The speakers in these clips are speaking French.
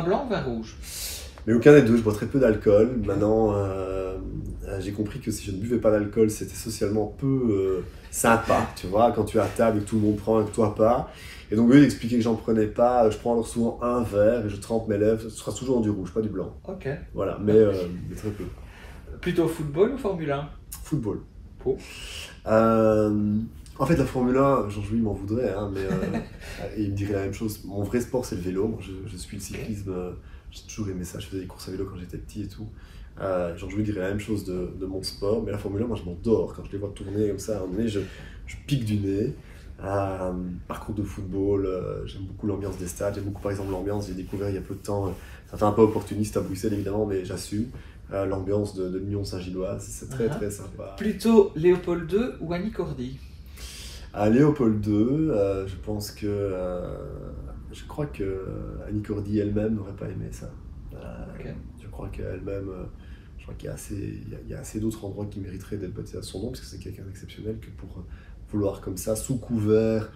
blanc ou vin rouge? Mais aucun des deux, je bois très peu d'alcool. Maintenant, j'ai compris que si je ne buvais pas d'alcool, c'était socialement peu sympa, tu vois, quand tu es à table et que tout le monde prend et que toi pas. Et donc, au lieu d'expliquer que j'en prenais pas, je prends alors souvent un verre et je trempe mes lèvres. Ce sera toujours du rouge, pas du blanc. Ok. Voilà, mais très peu. Plutôt football ou Formule 1? Football. Oh. En fait, la Formule 1, Jean-Louis m'en voudrait, hein, mais et il me dirait la même chose. Mon vrai sport, c'est le vélo. Moi, je suis le cyclisme. J'ai toujours aimé ça. Je faisais des courses à vélo quand j'étais petit et tout. Jean-Louis dirait la même chose de mon sport. Mais la Formule 1, moi, je m'endors. Quand je les vois tourner comme ça, à un moment donné, je pique du nez. Parcours de football, j'aime beaucoup l'ambiance des stades. J'aime beaucoup, par exemple, l'ambiance. J'ai découvert il y a peu de temps. Ça fait un peu opportuniste à Bruxelles, évidemment, mais j'assume. L'ambiance de l'Union Saint-Gilloise. C'est très, très sympa. Plutôt Léopold II ou Annie Cordy? À Léopold II, je pense que. Je crois que Annie Cordy elle-même n'aurait pas aimé ça. Okay. Je crois qu'elle-même. Je crois qu'il y a assez d'autres endroits qui mériteraient d'être baptisés à son nom, parce que c'est quelqu'un d'exceptionnel, que pour vouloir comme ça, sous couvert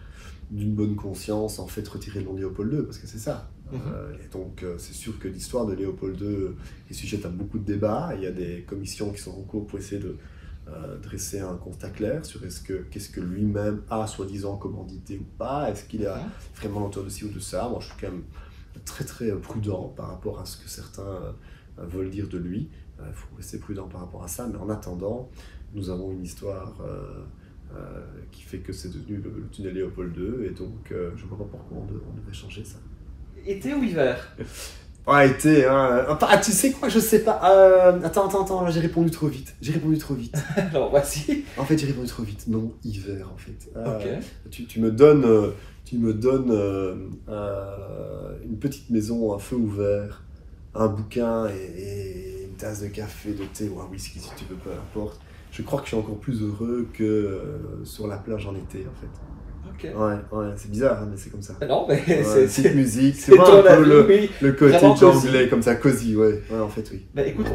d'une bonne conscience, en fait retirer le nom de Léopold II, parce que c'est ça. Et donc c'est sûr que l'histoire de Léopold II est sujette à beaucoup de débats. Il y a des commissions qui sont en cours pour essayer de dresser un constat clair sur qu'est-ce que lui-même a soi-disant commandité ou pas, est-ce qu'il est vraiment l'auteur de ci ou de ça. Moi je suis quand même très très prudent par rapport à ce que certains veulent dire de lui. Il faut rester prudent par rapport à ça, mais en attendant, nous avons une histoire qui fait que c'est devenu le tunnel Léopold II, et donc je ne vois pas pourquoi on devait changer ça. Été ou hiver? Ouais, été, hein. Tu sais quoi, je sais pas. Attends, j'ai répondu trop vite. Alors, voici. En fait, j'ai répondu trop vite. Non, hiver, en fait. Ok. Tu me donnes une petite maison, un feu ouvert, un bouquin et une tasse de café, de thé ou un whisky, si tu veux, peu importe. Je crois que je suis encore plus heureux que sur la plage en été, en fait. Okay. Ouais, c'est bizarre, hein, mais c'est comme ça. Non, mais c'est musique, c'est pas un peu oui. le côté d'anglais, comme ça, cosy, ouais, en fait, oui. Bah écoute,